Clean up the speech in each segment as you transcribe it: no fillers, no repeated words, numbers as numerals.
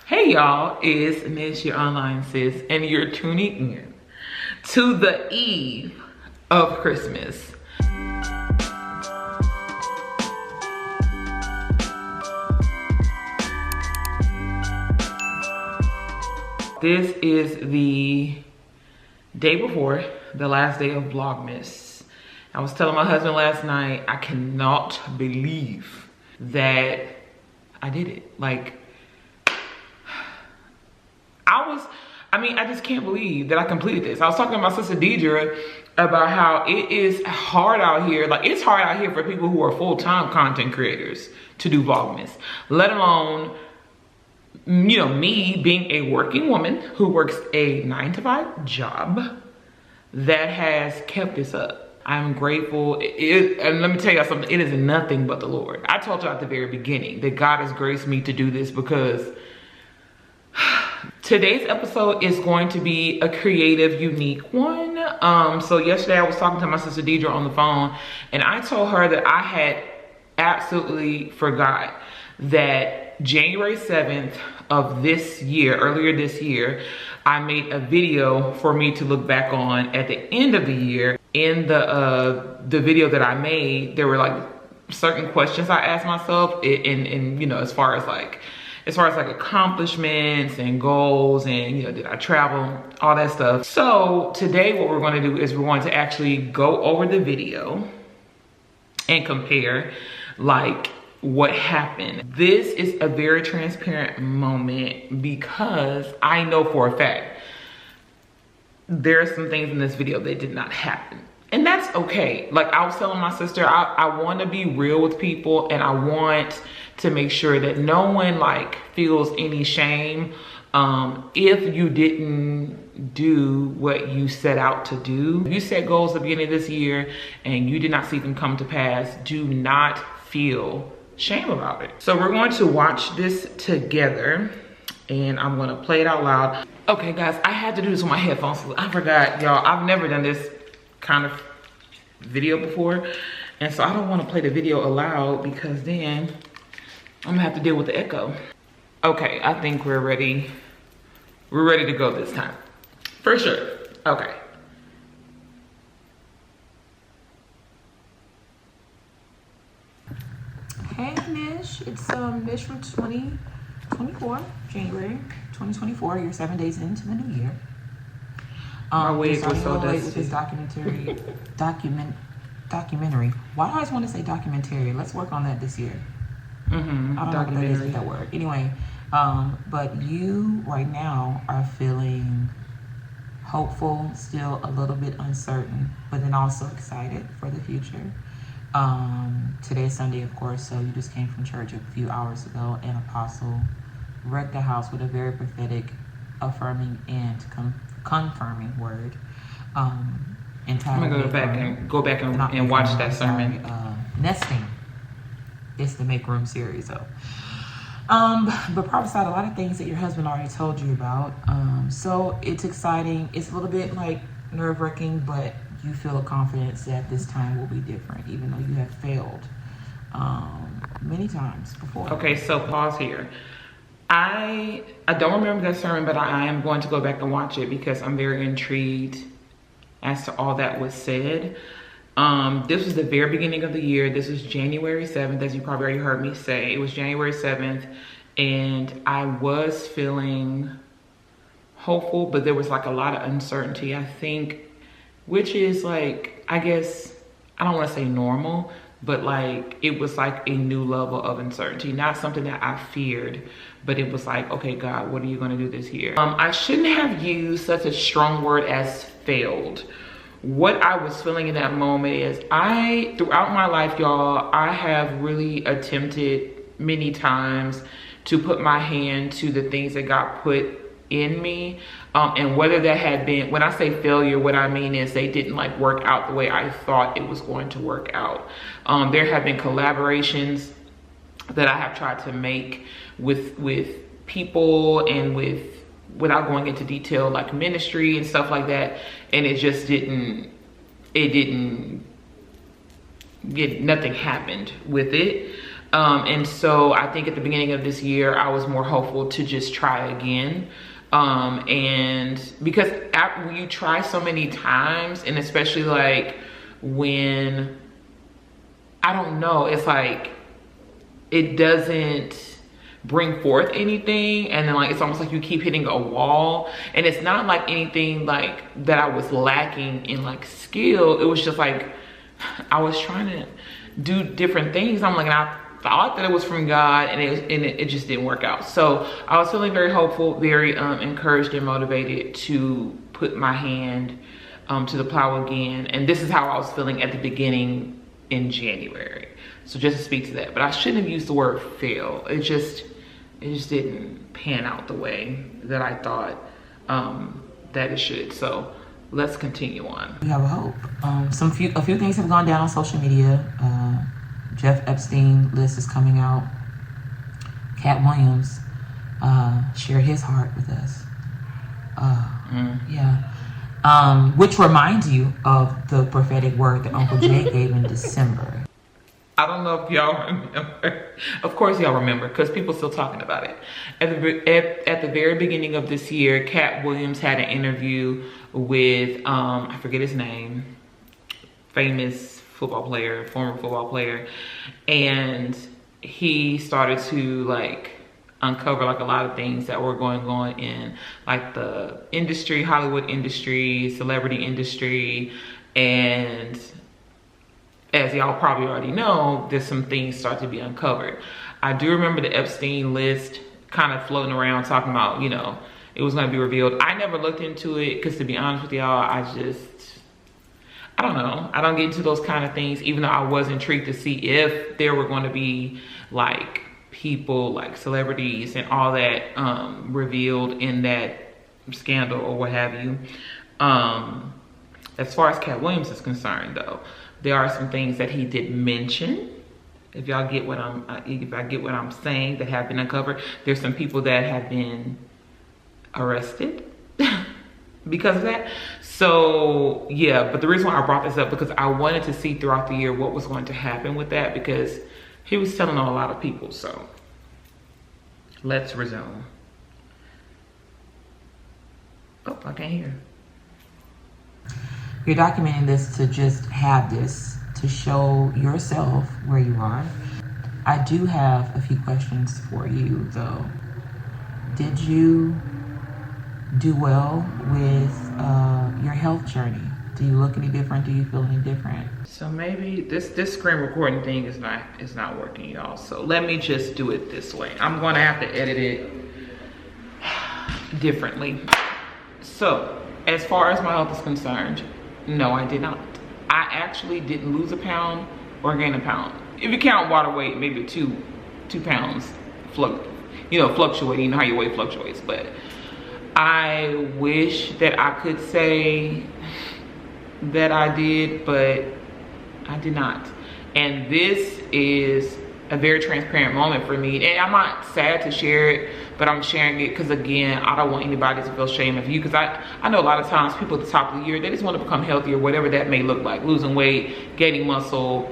Hey y'all, it's Miss your online sis, and you're tuning in to the eve of Christmas. This is the day before the last day of Vlogmas. I was telling my husband last night, I cannot believe that I did it. Like, I just can't believe that I completed this. I was talking to my sister Deidre about how it is hard out here. Like, it's hard out here for people who are full-time content creators to do Vlogmas, let alone, you know, me being a working woman who works a 9-to-5 job that has kept this up. I'm grateful. And let me tell you something, it is nothing but the Lord. I told you at the very beginning that God has graced me to do this because today's episode is going to be a creative, unique one. So yesterday I was talking to my sister Deidre on the phone, and I told her that I had absolutely forgot that January 7th of this year, earlier this year, I made a video for me to look back on at the end of the year. In the video that I made, there were like certain questions I asked myself, and you know, as far as like accomplishments and goals, and, you know, did I travel, all that stuff. So today what we're going to do is we're going to actually go over the video and compare like what happened. This is a very transparent moment because I know for a fact there are some things in this video that did not happen. And that's okay. Like I was telling my sister, I want to be real with people, and I want to make sure that no one like feels any shame if you didn't do what you set out to do. If you set goals at the beginning of this year and you did not see them come to pass, do not feel shame about it. So we're going to watch this together, and I'm going to play it out loud. Okay guys, I had to do this with my headphones. I forgot, y'all, I've never done this kind of video before, and so I don't want to play the video aloud because then I'm gonna have to deal with the echo. Okay, I think we're ready. We're ready to go this time, for sure. Okay. Hey Mish, it's Mish from 2024, January 2024. You're 7 days into the new year. My wig was so dusty. With this documentary. Why do I always want to say documentary? Let's work on that this year. I don't know what that is with that word. Anyway, but you right now are feeling hopeful, still a little bit uncertain, but then also excited for the future. Today's Sunday, of course, so you just came from church a few hours ago, and Apostle wrecked the house with a very prophetic, affirming, and confirming word. Entitled, I'm gonna go back and watch that sermon. Nesting. It's the Make Room series, though. But prophesied a lot of things that your husband already told you about. So it's exciting. It's a little bit like nerve-wracking, but you feel a confidence that this time will be different, even though you have failed many times before. Okay, so pause here. I don't remember that sermon, but I am going to go back and watch it because I'm very intrigued as to all that was said. This was the very beginning of the year. This was January 7th, as you probably already heard me say. It was January 7th, and I was feeling hopeful, but there was like a lot of uncertainty, I think, which is like, I guess, I don't want to say normal, but like, it was like a new level of uncertainty, not something that I feared, but it was like, okay, God, what are you going to do this year? I shouldn't have used such a strong word as failed. What I was feeling in that moment is throughout my life, y'all, I have really attempted many times to put my hand to the things that God put in me. And whether that had been, when I say failure, what I mean is they didn't like work out the way I thought it was going to work out. There have been collaborations that I have tried to make with people and without going into detail, like ministry and stuff like that, and it just nothing happened with it. And so I think at the beginning of this year, I was more hopeful to just try again. And because when you try so many times, and especially like when, I don't know, it's like, it doesn't bring forth anything, and then like it's almost like you keep hitting a wall. And it's not like anything like that I was lacking in like skill. It was just like I was trying to do different things. I'm like, and I thought that it was from God, and it just didn't work out. So I was feeling very hopeful, very encouraged and motivated to put my hand to the plow again. And this is how I was feeling at the beginning in January. So just to speak to that, but I shouldn't have used the word fail. It just didn't pan out the way that I thought that it should. So let's continue on. We have a hope. A few things have gone down on social media. Jeff Epstein list is coming out. Cat Williams shared his heart with us. Yeah. Which reminds you of the prophetic word that Uncle Jay gave in December. I don't know if y'all remember. Of course y'all remember, because people still talking about it. At the very beginning of this year, Cat Williams had an interview with, I forget his name, famous football player, former football player. And he started to like uncover like a lot of things that were going on in like the industry, Hollywood industry, celebrity industry. And as y'all probably already know, there's some things start to be uncovered. I do remember the Epstein list kind of floating around talking about, you know, it was going to be revealed. I never looked into it because, to be honest with y'all, I don't know. I don't get into those kind of things, even though I was intrigued to see if there were going to be like people, like celebrities and all that revealed in that scandal or what have you. As far as Cat Williams is concerned, though, there are some things that he did mention. If y'all get what I'm saying, that have been uncovered. There's some people that have been arrested because of that. So yeah, but the reason why I brought this up, because I wanted to see throughout the year what was going to happen with that, because he was telling on a lot of people. So let's resume. Oh, I can't hear. You're documenting this to just have this, to show yourself where you are. I do have a few questions for you, though. Did you do well with your health journey? Do you look any different? Do you feel any different? So maybe this screen recording thing is not working, y'all. So let me just do it this way. I'm gonna have to edit it differently. So as far as my health is concerned, no, I did not. I actually didn't lose a pound or gain a pound. If you count water weight, maybe two pounds fluctuating. You know how your weight fluctuates. But I wish that I could say that I did, but I did not. And this is a very transparent moment for me. And I'm not sad to share it, but I'm sharing it because, again, I don't want anybody to feel shame of you. Because I know a lot of times people at the top of the year, they just want to become healthier, whatever that may look like. Losing weight, gaining muscle,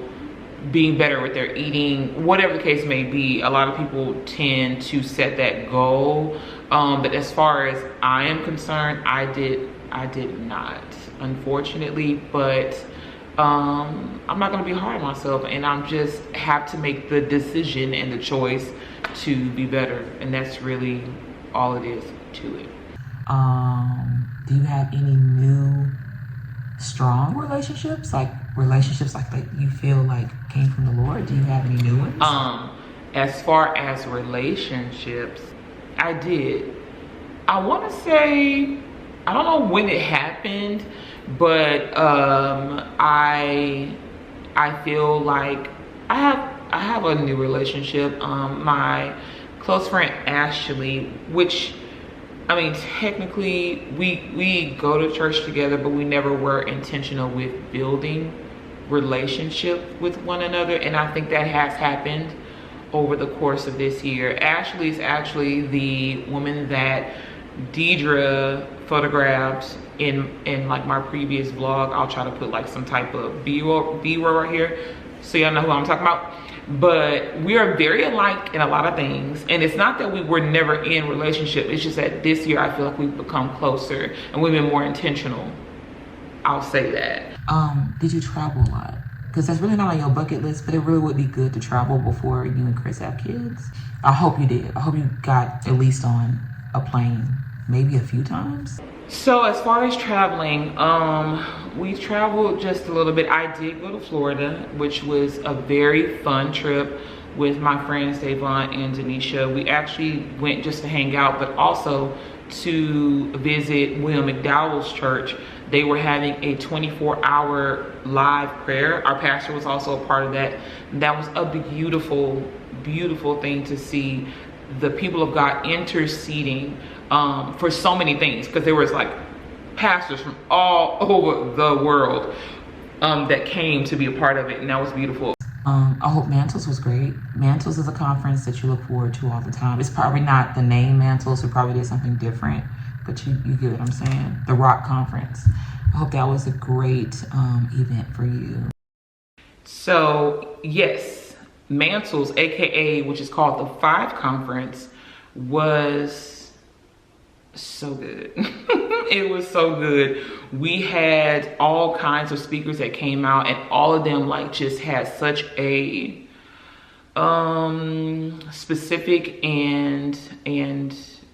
being better with their eating, whatever the case may be. A lot of people tend to set that goal. But as far as I am concerned, I did not, unfortunately. But I'm not going to be hard on myself, and I'm just have to make the decision and the choice to be better, and that's really all it is to it. Do you have any new strong relationships, like that you feel like came from the Lord? Do you have any new ones? As far as relationships, I did. I want to say, I don't know when it happened, but I feel like I have a new relationship. My close friend Ashley, which, I mean, technically we go to church together, but we never were intentional with building relationship with one another. And I think that has happened over the course of this year. Ashley is actually the woman that Deidre photographed in like my previous vlog. I'll try to put like some type of B-roll right here so y'all know who I'm talking about. but we are very alike in a lot of things. And it's not that we were never in relationship. It's just that this year I feel like we've become closer and we've been more intentional. I'll say that. Did you travel a lot? Because that's really not on your bucket list, but it really would be good to travel before you and Chris have kids. I hope you did. I hope you got at least on a plane, maybe a few times. So as far as traveling, we traveled just a little bit. I did go to Florida, which was a very fun trip with my friends Davon and Denisha. We actually went just to hang out, but also to visit William McDowell's church. They were having a 24-hour live prayer. Our pastor was also a part of that. That was a beautiful, beautiful thing to see. The people of God interceding for so many things, because there was like pastors from all over the world that came to be a part of it, and that was beautiful. I hope Mantles was great. Mantles is a conference that you look forward to all the time. It's probably not the name Mantles, we probably did something different, but you get what I'm saying. The Rock Conference. I hope that was a great event for you. So yes, Mantles, aka which is called the 5 Conference, was so good. It was so good. We had all kinds of speakers that came out, and all of them like just had such a specific and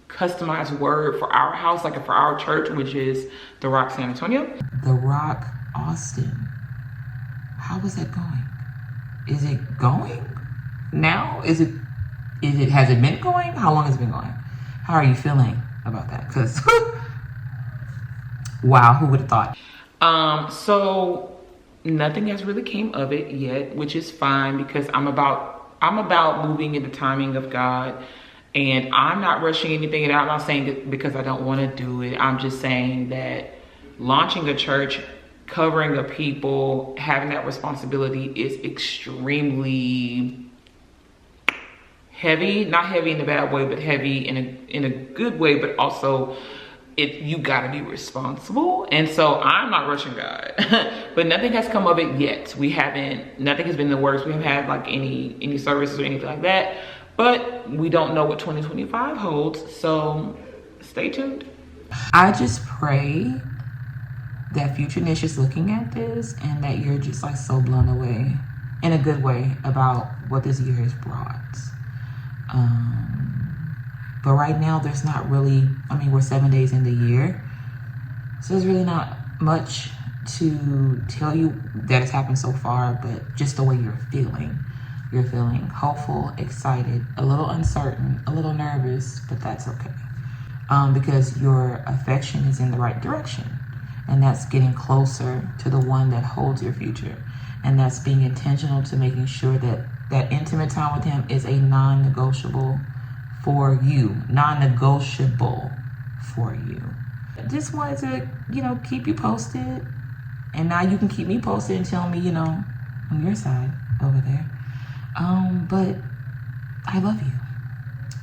customized word for our house, like for our church, which is the Rock San Antonio. The Rock Austin. How is that going? Is it going now? Has it been going? How long has it been going? How are you feeling about that? Because wow, who would have thought? So nothing has really came of it yet, which is fine, because I'm about moving in the timing of God, and I'm not rushing anything. And I'm not saying it because I don't want to do it. I'm just saying that launching a church, covering a people, having that responsibility is extremely heavy. Not heavy in a bad way, but heavy in a good way, but also you gotta be responsible. And so I'm not rushing God. But nothing has come of it yet. Nothing has been in the works. We haven't had like any services or anything like that, but we don't know what 2025 holds, so stay tuned. I just pray that future Nish is looking at this and that you're just like so blown away in a good way about what this year has brought. But right now there's not really, we're 7 days in the year, so there's really not much to tell you that has happened so far, but just the way you're feeling. You're feeling hopeful, excited, a little uncertain, a little nervous, but that's okay. Because your affection is in the right direction, and that's getting closer to the one that holds your future. And that's being intentional to making sure that that intimate time with him is a non-negotiable for you. Non-negotiable for you. Just wanted to, keep you posted. And now you can keep me posted and tell me, on your side over there. But I love you.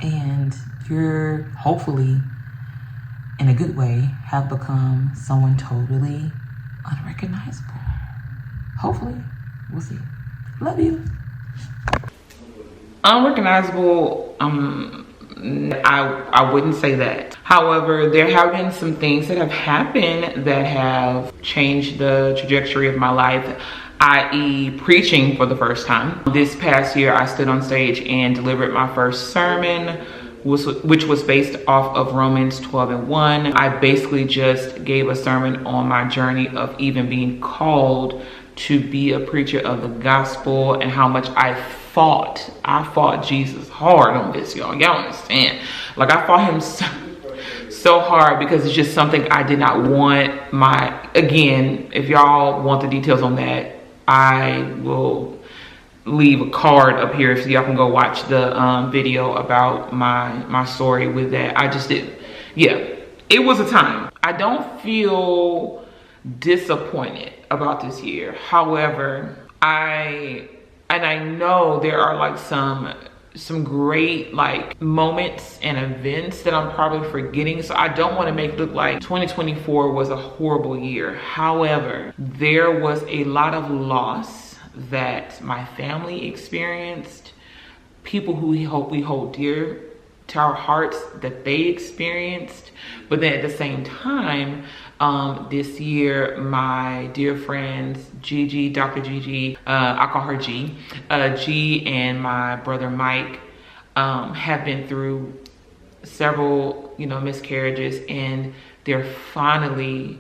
And you're hopefully, in a good way, have become someone totally unrecognizable. Hopefully. We'll see. Love you. Unrecognizable, I wouldn't say that. However, there have been some things that have happened that have changed the trajectory of my life, i.e. preaching for the first time. This past year, I stood on stage and delivered my first sermon, which was based off of Romans 12:1. I basically just gave a sermon on my journey of even being called to be a preacher of the gospel, and how much I fought Jesus hard on this, y'all. Y'all understand? Like, I fought him so hard, because it's just something I did not want. Again, if y'all want the details on that, I will leave a card up here so y'all can go watch the video about my story with that. I just did. Yeah, it was a time. I don't feel disappointed about this year. However, I know there are like some great like moments and events that I'm probably forgetting, so I don't want to make it look like 2024 was a horrible year. However, there was a lot of loss that my family experienced, people who we hold dear to our hearts that they experienced. But then at the same time, this year, my dear friends, Gigi, Dr. Gigi, I call her G, G and my brother Mike have been through several, miscarriages, and they're finally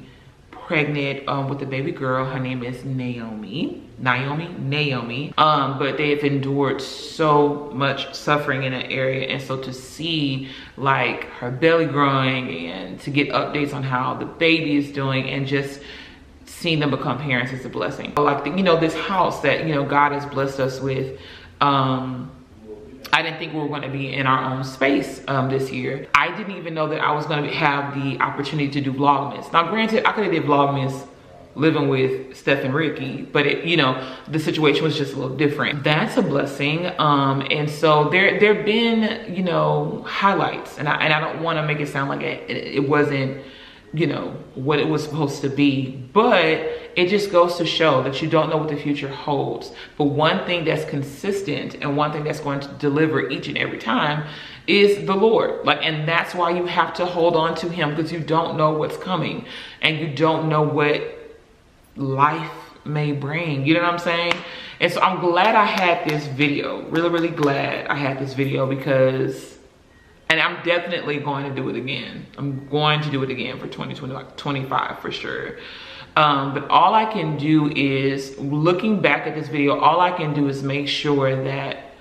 pregnant with a baby girl. Her name is Naomi. But they have endured so much suffering in that area, and so to see like her belly growing and to get updates on how the baby is doing and just seeing them become parents is a blessing. Like this house that God has blessed us with. I didn't think we were going to be in our own space this year. I didn't even know that I was going to have the opportunity to do Vlogmas. Now, granted, I could have did Vlogmas living with Steph and Ricky, but the situation was just a little different. That's a blessing. And so there've been, highlights, and I don't want to make it sound like it wasn't, what it was supposed to be, but it just goes to show that you don't know what the future holds. But one thing that's consistent and one thing that's going to deliver each and every time is the Lord. And that's why you have to hold on to him, because you don't know what's coming and you don't know what life may bring. You know what I'm saying? And so I'm glad I had this video. Really, really glad I had this video, because and I'm definitely going to do it again. I'm going to do it again for 2025 for sure. But all I can do is, looking back at this video, all I can do is make sure that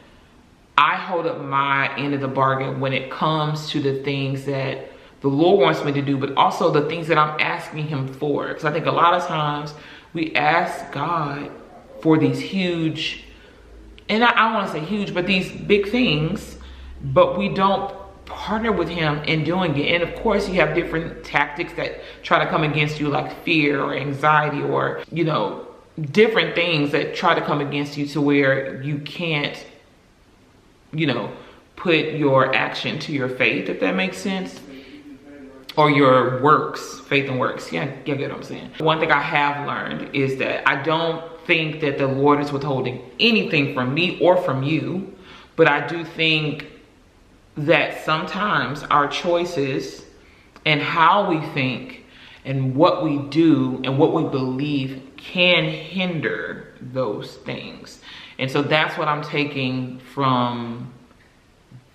I hold up my end of the bargain when it comes to the things that the Lord wants me to do, but also the things that I'm asking him for. Because I think a lot of times we ask God for these huge, and I want to say huge, but these big things, but we don't partner with him in doing it. And of course you have different tactics that try to come against you, like fear or anxiety or different things that try to come against you to where you can't put your action to your faith, if that makes sense, or your works, faith and works. Yeah, you get what I'm saying. One thing I have learned is that I don't think that the Lord is withholding anything from me or from you, but I do think that sometimes our choices and how we think and what we do and what we believe can hinder those things. And so that's what I'm taking from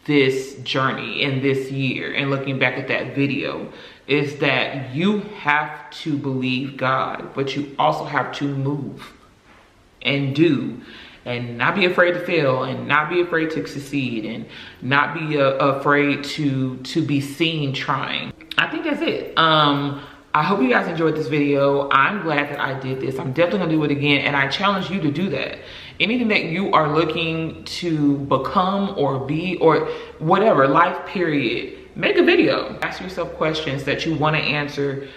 this journey in this year, and looking back at that video, is that you have to believe God, but you also have to move and do, and not be afraid to fail, and not be afraid to succeed, and not be afraid to be seen trying. I think that's it. I hope you guys enjoyed this video. I'm glad that I did this. I'm definitely gonna do it again, and I challenge you to do that. Anything that you are looking to become or be, or whatever, life period, make a video. Ask yourself questions that you want to answer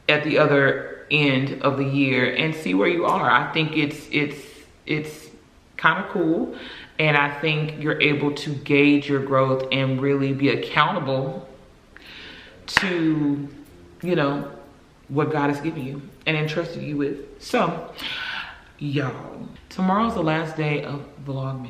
at the other end of the year and see where you are. I think it's kind of cool, and I think you're able to gauge your growth and really be accountable to what God has given you and entrusted you with. So y'all, tomorrow's the last day of Vlogmas.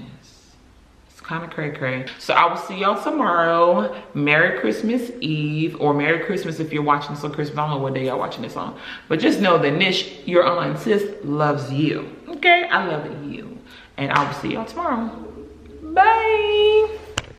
It's kind of cray-cray. So I will see y'all tomorrow. Merry Christmas Eve, or Merry Christmas if you're watching this on Christmas. I don't know what day y'all watching this on, but just know that Nish, your online sis, loves you. Okay, I love you, and I will see y'all tomorrow. Bye.